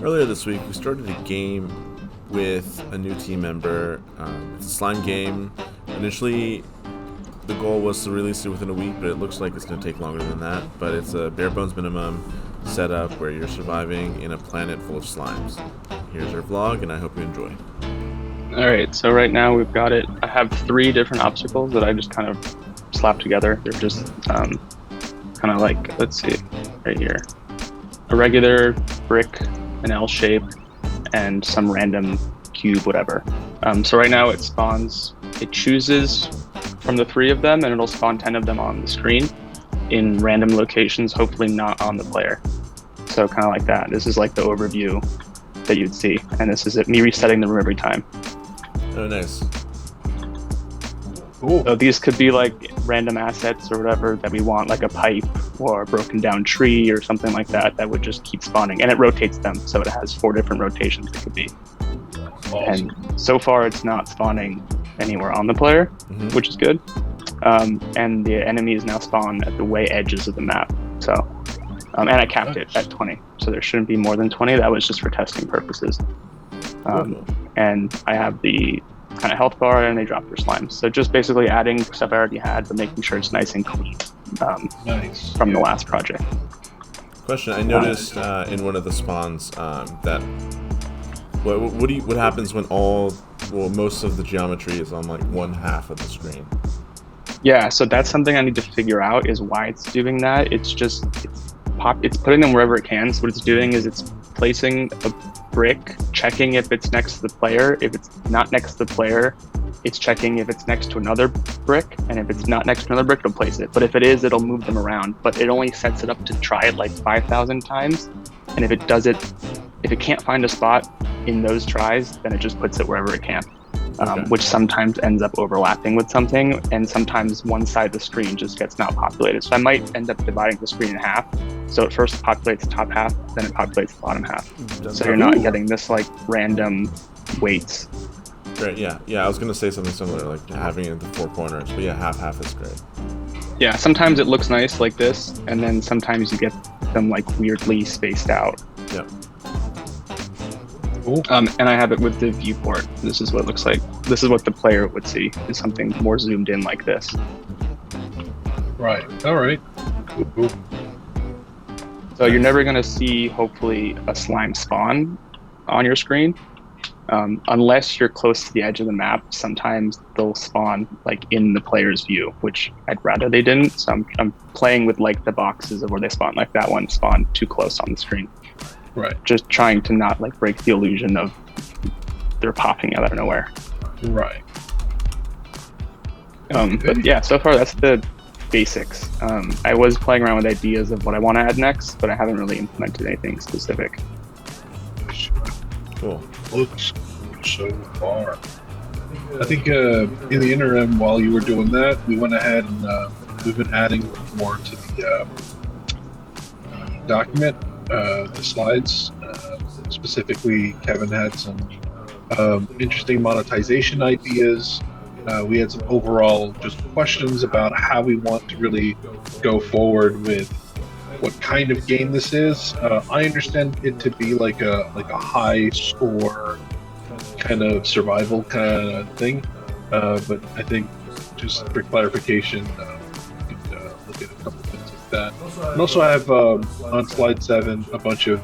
Earlier this week, we started a game with a new team member. It's a slime game. Initially, the goal was to release it within a week, but it looks like it's going to take longer than that. But it's a bare bones minimum setup where you're surviving in a planet full of slimes. Here's our vlog, and I hope you enjoy. Alright, so right now we've got it. I have 3 different obstacles that I just kind of slapped together. They're just kind of like, let's see, right here. A regular brick, an L shape, and some random cube, whatever. So right now it spawns, it chooses from the 3 of them, and it'll spawn 10 of them on the screen in random locations, hopefully not on the player. So kind of like that. This is like the overview that you'd see, and this is it, me resetting the room every time. Oh, nice. Cool. So these could be like random assets or whatever that we want, like a pipe or a broken down tree or something like that, that would just keep spawning. And it rotates them, so it has 4 different rotations it could be. Awesome. And so far it's not spawning anywhere on the player, which is good. And the enemies now spawn at the way edges of the map. So, and I capped it at 20, so there shouldn't be more than 20. That was just for testing purposes. And I have the kind of health bar, and they drop their slimes. So just basically adding stuff I already had, but making sure it's nice and clean Nice. from the last project. Question: I noticed in one of the spawns that what happens when most of the geometry is on like one half of the screen? Yeah, so that's something I need to figure out, is why it's doing that. It's putting them wherever it can. So what it's doing is it's placing a brick, checking if it's next to the player. If it's not next to the player, it's checking if it's next to another brick, and if it's not next to another brick, it'll place it. But if it is, it'll move them around. But it only sets it up to try it like 5,000 times. And if it can't find a spot in those tries, then it just puts it wherever it can. Which sometimes ends up overlapping with something, and sometimes one side of the screen just gets not populated. So I might end up dividing the screen in half. So it first populates the top half, then it populates the bottom half. So you're not getting this like random weights. Great, yeah. I was gonna say something similar, like having it in the 4 corners, but yeah, half is great. Yeah, sometimes it looks nice like this, and then sometimes you get them like weirdly spaced out. Yep. Cool. And I have it with the viewport. This is what it looks like. This is what the player would see, is something more zoomed in like this. Right. All right. Cool. So you're never going to see, hopefully, a slime spawn on your screen. Unless you're close to the edge of the map, sometimes they'll spawn like in the player's view, which I'd rather they didn't. So I'm playing with like the boxes of where they spawn, like that one spawned too close on the screen. Right. Just trying to not like break the illusion of they're popping out of nowhere. Right. But yeah, so far that's the basics. I was playing around with ideas of what I want to add next, but I haven't really implemented anything specific. Cool. Looks so far. I think in the interim, while you were doing that, we went ahead and we've been adding more to the document, the slides. Specifically, Kevin had some interesting monetization ideas. We had some overall just questions about how we want to really go forward with what kind of game this is. I understand it to be like a high score kind of survival kind of thing, but I think just for clarification, we could look at a couple things like that. And also I have on slide 7 a bunch of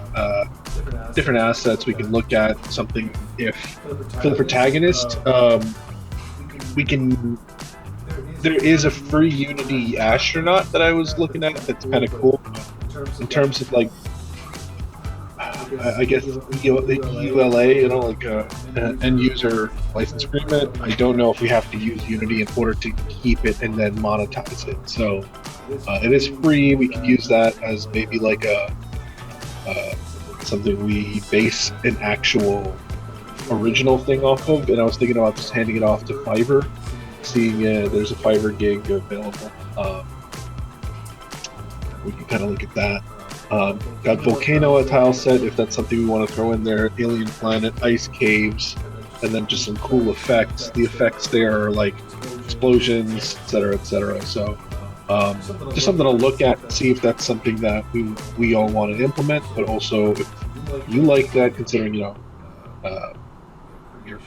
different assets we can look at. Something if for the protagonist, there is a free Unity astronaut that I was looking at that's kind of cool in terms of like I guess EULA, like an end user license agreement. I don't know if we have to use Unity in order to keep it and then monetize it. So it is free. We can use that as maybe like a something we base an actual original thing off of. And I was thinking about just handing it off to Fiverr, seeing there's a Fiverr gig available. We can kind of look at that. Got Volcano, a tile set, if that's something we want to throw in there. Alien Planet, Ice Caves, and then just some cool effects. The effects there are like explosions, etc., etc. So just something to look at, see if that's something that we all want to implement, but also if you like that considering your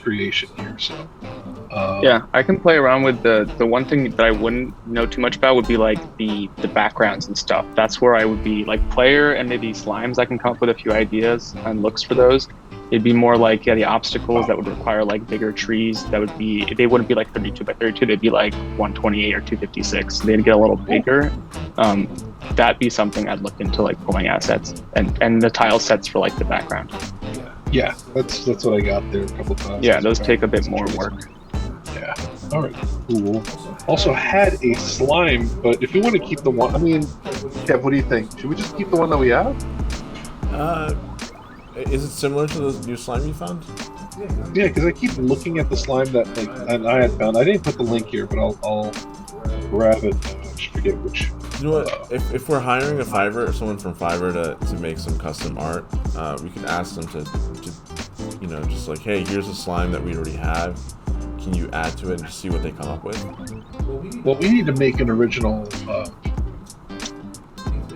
creation here. So Yeah, I can play around with the one thing that I wouldn't know too much about would be like the backgrounds and stuff. That's where I would be like player and maybe slimes. I can come up with a few ideas and looks for those. It'd be more like the obstacles that would require like bigger trees. They wouldn't be like 32 by 32. They'd be like 128 or 256. They'd get a little bigger. That'd be something I'd look into, like pulling assets and the tile sets for like the background. yeah, that's what I got there a couple times. Yeah, those take a bit more work. Yeah. All right. Cool. Also had a slime, but if you want to keep the one, I mean, Kev, what do you think? Should we just keep the one that we have? Is it similar to the new slime you found? Yeah, because I keep looking at the slime that and I had found. I didn't put the link here, but I'll grab it. I just forget which. You know what? If we're hiring a Fiverr or someone from Fiverr to make some custom art, we could ask them to just like, hey, here's a slime that we already have. Can you add to it and just see what they come up with? Well, we need to make an original.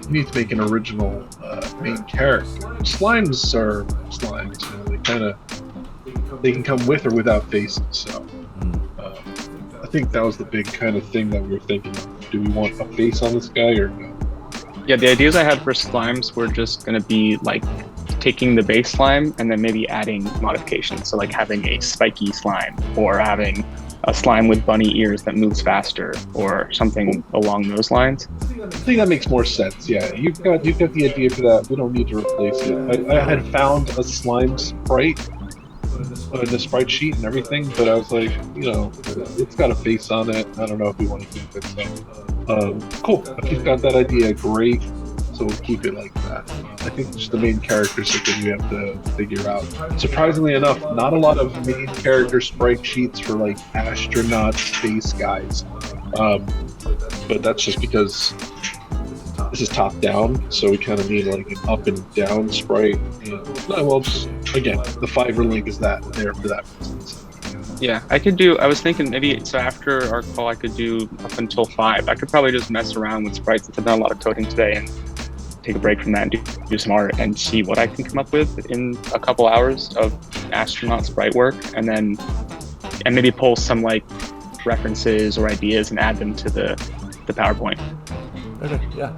We need to make an original main character. Slimes are slimes. They can come with or without faces. So I think that was the big kind of thing that we were thinking. Do we want a face on this guy or no? Yeah, the ideas I had for slimes were just going to be like taking the base slime and then maybe adding modifications. So like having a spiky slime or having a slime with bunny ears that moves faster or something along those lines. I think that makes more sense. Yeah, you've got the idea for that. We don't need to replace it. I had found a slime sprite in the sprite sheet and everything, but I was like, it's got a face on it. I don't know if we want to keep it. So, cool. If you've got that idea, great. So we'll keep it like that. I think just the main characters are thing we have to figure out. Surprisingly enough, not a lot of main character sprite sheets for like astronaut space guys. But that's just because this is top down, so we kind of need like an up and down sprite. Just again, the Fiverr link is there for that reason. Yeah, I was thinking maybe, so after our call I could do up until 5. I could probably just mess around with sprites since I've done a lot of coding today and take a break from that and do some art and see what I can come up with in a couple hours of astronaut sprite work, and maybe pull some like references or ideas and add them to the PowerPoint. Okay, yeah.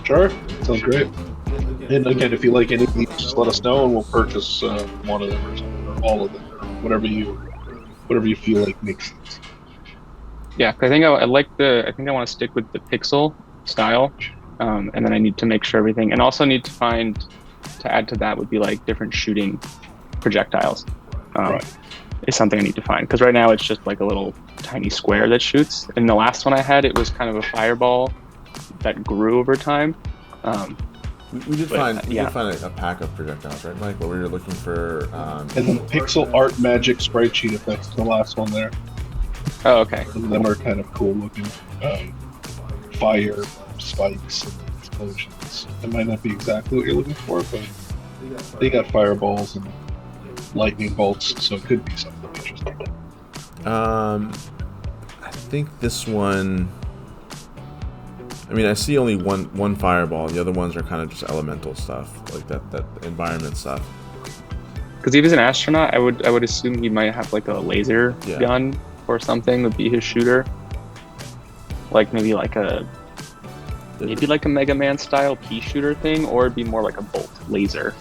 Sure, sounds great. And again, if you like any of these, just let us know and we'll purchase one of them or something, or all of them, or whatever you feel like makes sense. Yeah, I think I want to stick with the pixel style, and then I need to make sure everything, and also need to add to that would be like different shooting projectiles. Right. Is something I need to find, because right now it's just like a little tiny square that shoots. In the last one I had, it was kind of a fireball that grew over time. We did find a pack of projectiles, right, Mike? But we were looking for. And then pixel art magic sprite sheet, if that's the last one there. Oh, okay. Some of them are kind of cool looking. Fire, spikes, and explosions. It might not be exactly what you're looking for, but they got fireballs and lightning bolts, so it could be something interesting. I think this one. I mean, I see only one fireball. The other ones are kind of just elemental stuff, like that environment stuff. Because if he's an astronaut, I would assume he might have like a laser gun or something would be his shooter. Like maybe like a Mega Man style pea shooter thing, or it'd be more like a bolt laser.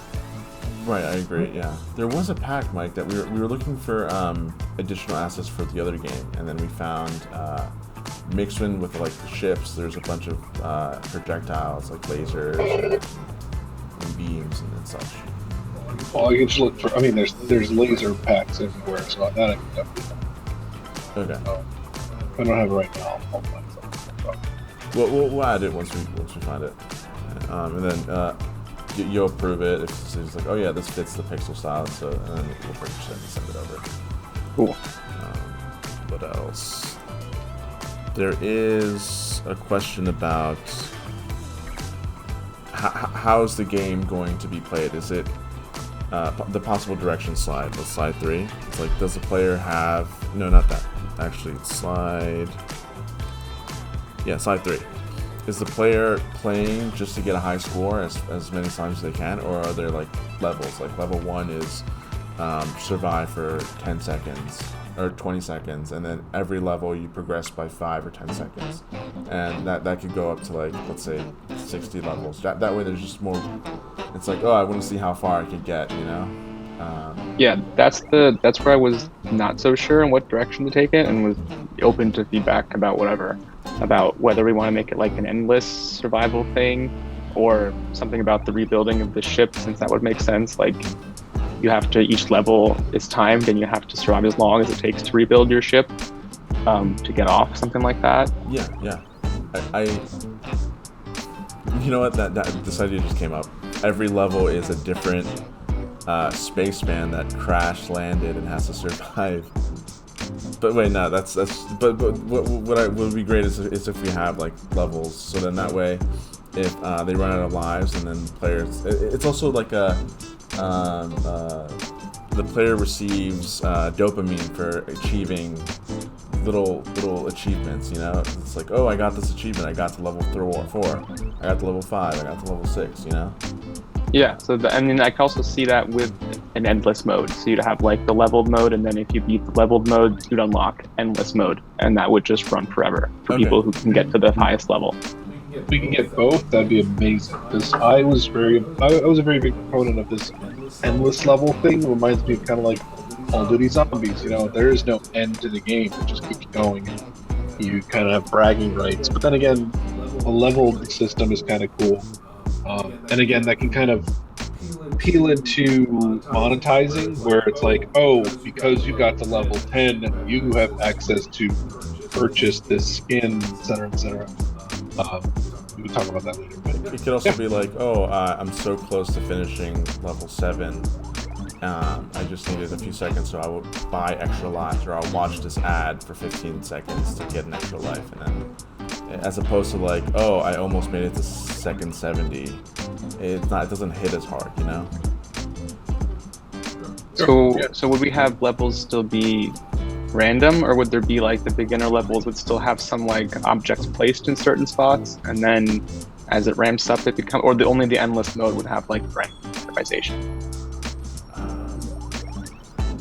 Right, I agree. Yeah, there was a pack, Mike, that we were looking for additional assets for the other game, and then we found. Mixed in with like the ships, there's a bunch of projectiles like lasers and beams and such. Well, I can just look for. I mean, there's laser packs everywhere, so that I can definitely. Okay. If I don't have it right now, I'll find something. We'll add it once we find it, and then you'll approve it if it's like, oh yeah, this fits the pixel style, so and then we'll purchase it and send it over. Cool. What else? There is a question about how is the game going to be played? Is it the possible direction slide? The slide 3. It's like, does the player have? No, not that. Actually, slide 3. is the player playing just to get a high score as many times as they can, or are there like levels? Like level 1 is survive for 10 seconds or 20 seconds, and then every level you progress by 5 or 10 seconds, and that could go up to like, let's say 60 levels. That way there's just more. It's like, oh, I want to see how far I could get, you know. Yeah, that's where I was not so sure in what direction to take it, and was open to feedback about whether we want to make it like an endless survival thing, or something about the rebuilding of the ship, since that would make sense. Like, you have to, each level is timed, and you have to survive as long as it takes to rebuild your ship to get off, something like that. Yeah. I you know what? That this idea just came up. Every level is a different spaceman that crash landed and has to survive. But wait, no, that's but what would be great is if we have like levels, so then that way, if they run out of lives, and then players, it's also like the player receives dopamine for achieving little achievements, you know. It's like, oh, I got this achievement, I got to level 4, I got to level 5, I got to level 6, you know. Yeah, so I can also see that with an endless mode. So you'd have like the leveled mode, and then if you beat the leveled mode, you'd unlock endless mode, and that would just run forever for people who can get to the highest level. If we can get both, that'd be amazing. Because I was a very big proponent of this endless level thing. It reminds me of kind of like Call of Duty Zombies. You know, there is no end to the game; it just keeps going. You kind of have bragging rights. But then again, a leveled system is kind of cool. And again, that can kind of peel into monetizing, where it's like, oh, because you got to level 10, you have access to purchase this skin, etc., etc. We can talk about that later. But it could also be like, oh, I'm so close to finishing level 7. I just needed a few seconds, so I would buy extra lives, or I'll watch this ad for 15 seconds to get an extra life, and then, as opposed to like, oh, I almost made it to second 70. It doesn't hit as hard, you know. So would we have levels still be random, or would there be like the beginner levels would still have some like objects placed in certain spots, and then as it ramps up it become, or only the endless mode would have like randomization?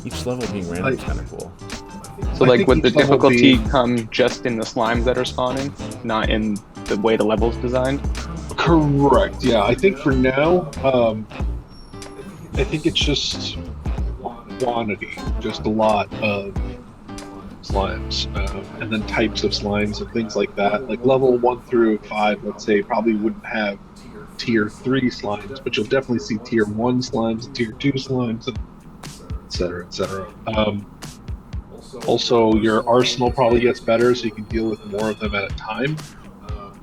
Each level being random is kind of cool. So like, would the difficulty come just in the slimes that are spawning, not in the way the level's designed? Correct. Yeah, I think for now, I think it's just quantity, just a lot of slimes, and then types of slimes and things like that. Like level 1 through 5, let's say, probably wouldn't have tier 3 slimes, but you'll definitely see tier 1 slimes, and tier 2 slimes, and etc., etc. Also, your arsenal probably gets better, so you can deal with more of them at a time.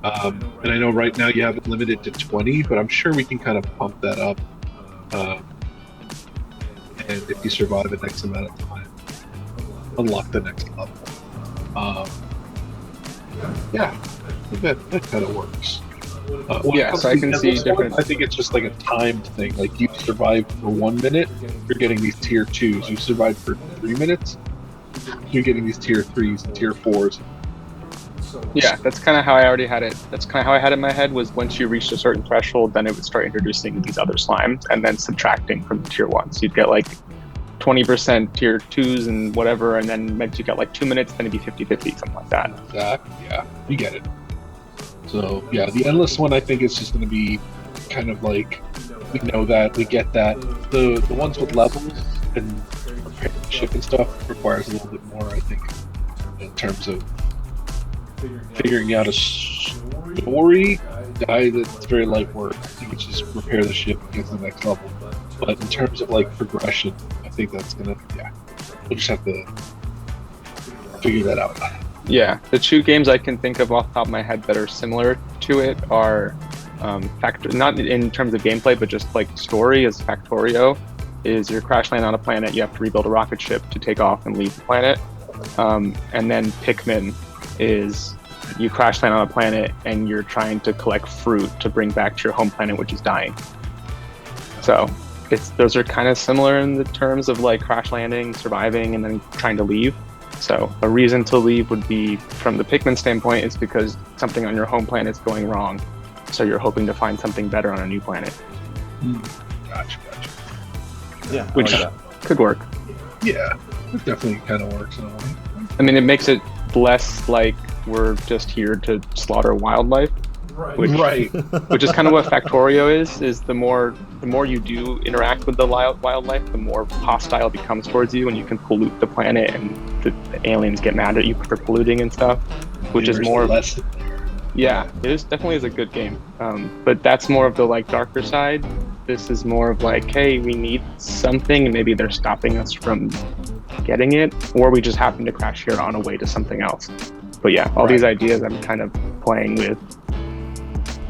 And I know right now you have it limited to 20, but I'm sure we can kind of pump that up. And if you survive the next amount of time, unlock the next level. Yeah, I think that kind of works. Yeah, so I can see different. I think it's just like a timed thing. Like, you survived for 1 minute, you're getting these tier 2s. You survived for 3 minutes, you're getting these tier 3s and tier 4s. Yeah, that's kind of how I already had it. That's kind of how I had it in my head, was once you reached a certain threshold, then it would start introducing these other slimes and then subtracting from the tier 1s. So you'd get like 20% tier 2s and whatever, and then once you got like 2 minutes, then it'd be 50-50, something like that. Yeah, you get it. So yeah, the endless one, I think, is just going to be kind of like, we know that, we get that. The ones with levels and preparing ship and stuff requires a little bit more, I think, in terms of figuring out a story. That's very light work. I think it's just repair the ship and get to the next level. But in terms of like progression, I think that's gonna, we'll just have to figure that out. Yeah, the 2 games I can think of off the top of my head that are similar to it are not in terms of gameplay, but just like story, is Factorio. Is you're crash land on a planet, you have to rebuild a rocket ship to take off and leave the planet. And then Pikmin is you crash land on a planet and you're trying to collect fruit to bring back to your home planet, which is dying. So those are kind of similar in the terms of like crash landing, surviving, and then trying to leave. So a reason to leave would be, from the Pikmin standpoint, is because something on your home planet is going wrong. So you're hoping to find something better on a new planet. Gotcha. Yeah, I Which like that. could work. Yeah, it definitely kind of works in a way. I mean, it makes it less like we're just here to slaughter wildlife, Right. which is kind of what Factorio is the more you do interact with the wildlife, the more hostile it becomes towards you, and you can pollute the planet, and the aliens get mad at you for polluting and stuff, which is There's more. less. Yeah, it is definitely is a good game, but that's more of the like darker side. This is more of like, hey, we need something, and maybe they're stopping us from getting it, or we just happen to crash here on a way to something else. But yeah, all these ideas I'm kind of playing with.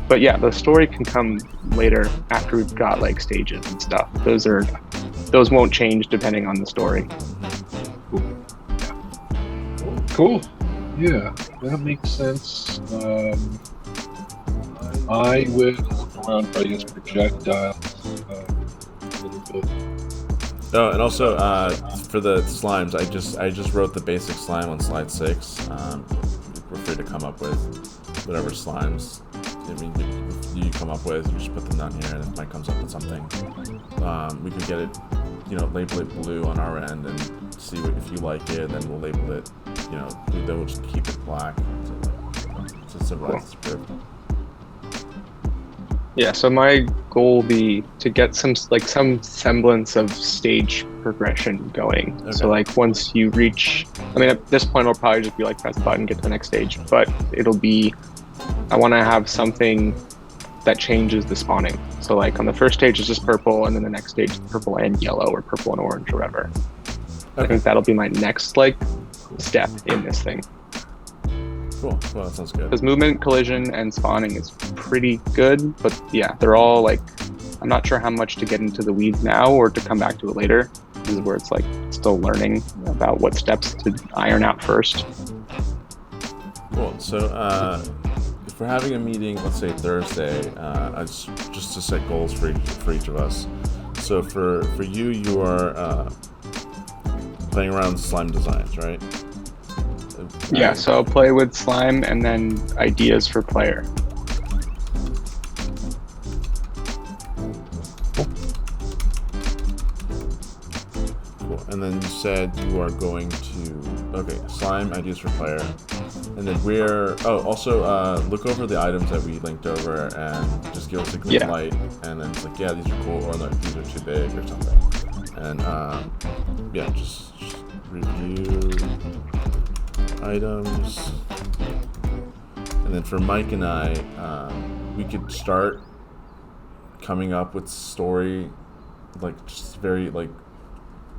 But yeah, the story can come later after we've got like stages and stuff. Those won't change depending on the story. Cool. Yeah, that makes sense. I would look around for, I guess, projectiles a little bit. Oh, and also for the slimes, I just wrote the basic slime on slide 6. We're free to come up with whatever slimes you come up with. You just put them down here, and if Mike comes up with something, we could get it, label it blue on our end, and see if you like it. Then we'll label it, then we'll just keep it black to symbolize the script. Yeah, so my goal will be to get some semblance of stage progression going. Okay. So like once you reach, I mean, at this point it'll probably just be like press the button, get to the next stage, but it'll be, I want to have something that changes the spawning. So like on the first stage it's just purple, and then the next stage is purple and yellow, or purple and orange, or whatever. I think that'll be my next step in this thing. Cool. Well, that sounds good. Because movement, collision, and spawning is pretty good, but yeah, they're all I'm not sure how much to get into the weeds now or to come back to it later. This is where it's still learning about what steps to iron out first. Cool. So if we're having a meeting, let's say Thursday, just to set goals for each of us. So for you are playing around with slime designs, right? Yeah, so I'll play with slime and then ideas for player. Cool. And then you said you are going to slime ideas for player, and then also look over the items that we linked over and just give us a green light, and then it's these are cool, or these are too big or something, and just review items. And then for Mike and I, we could start coming up with story, just very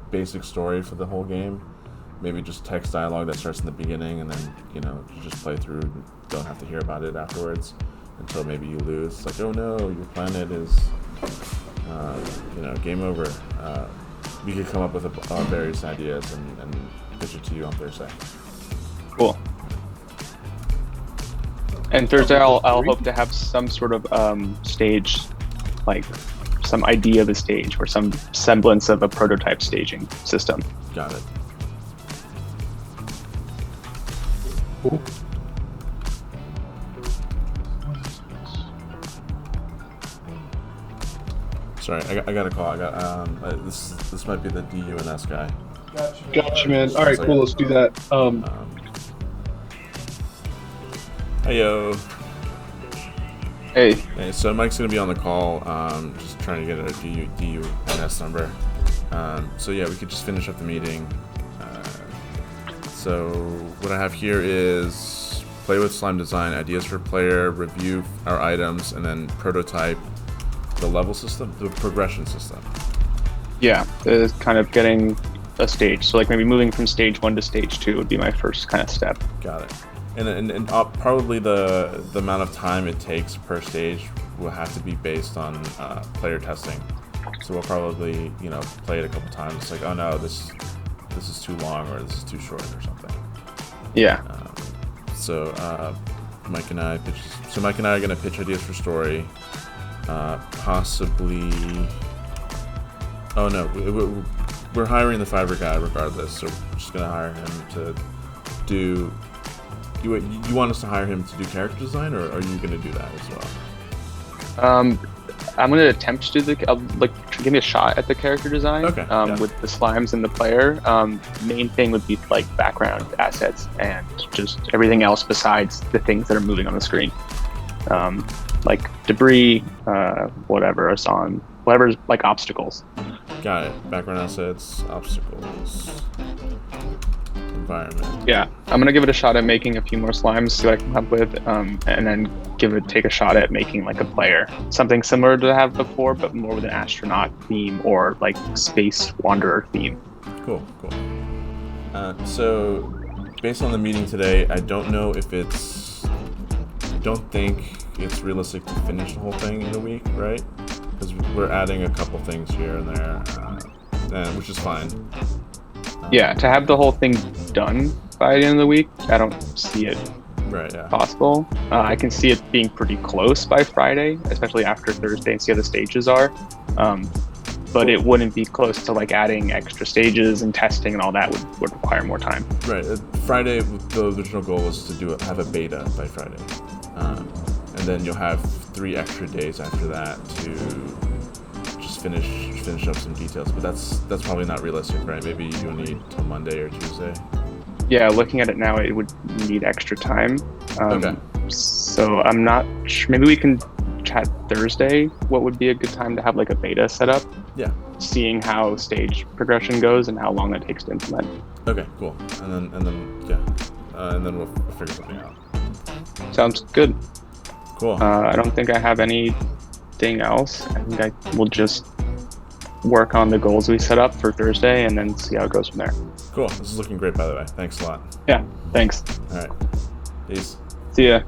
basic story for the whole game. Maybe just text dialogue that starts in the beginning, and then you just play through and don't have to hear about it afterwards until maybe you lose. Oh no, your planet is game over. We could come up with various ideas and pitch it to you on Thursday. Cool. And Thursday I'll hope to have some sort of stage, some idea of a stage or some semblance of a prototype staging system. Got it. Cool. Sorry, I got a call. I got this might be the DUNS guy. Gotcha, man. All right, cool. Let's do that. Heyo. Hey. Hey, so Mike's gonna be on the call. Just trying to get a DUNS number. So yeah, we could just finish up the meeting. So what I have here is play with slime design, ideas for player, review our items, and then prototype the level system, the progression system. Yeah, it's kind of getting a stage. So maybe moving from stage 1 to stage 2 would be my first kind of step. Got it. And probably the amount of time it takes per stage will have to be based on player testing. So we'll probably play it a couple times. It's oh no, this is too long, or this is too short, or something. Yeah. So Mike and I are gonna pitch ideas for story. Possibly. Oh no, we're hiring the Fiverr guy regardless, so we're just gonna hire him to do. You want us to hire him to do character design, or are you gonna do that as well? I'm gonna attempt to do give me a shot at the character design. Okay, yeah. With the slimes and the player. Main thing would be like background assets and just everything else besides the things that are moving on the screen, like debris, whatever's like obstacles. Got it. Background assets, obstacles, environment. Yeah, I'm gonna give it a shot at making a few more slimes, see what I come up with, and then take a shot at making like a player, something similar to have before, but more with an astronaut theme or like space wanderer theme. Cool. So, based on the meeting today, I don't think it's realistic to finish the whole thing in a week, right? Because we're adding a couple things here and there, which is fine. Yeah, to have the whole thing done by the end of the week, I don't see it possible. I can see it being pretty close by Friday, especially after Thursday and see how the stages are. But it wouldn't be close to like adding extra stages and testing and all that would require more time. Right. Friday, the original goal was to have a beta by Friday. And then you'll have 3 extra days after that to just finish up some details. But that's probably not realistic, right? Maybe you'll need till Monday or Tuesday. Yeah, looking at it now, it would need extra time. Okay. So I'm not sure. Maybe we can chat Thursday. What would be a good time to have like a beta set up? Yeah. Seeing how stage progression goes and how long that takes to implement. Okay, cool. And then we'll figure something out. Sounds good. Cool. I don't think I have anything else. I think I will just work on the goals we set up for Thursday and then see how it goes from there. Cool. This is looking great, by the way. Thanks a lot. Yeah, thanks. All right. Peace. See ya.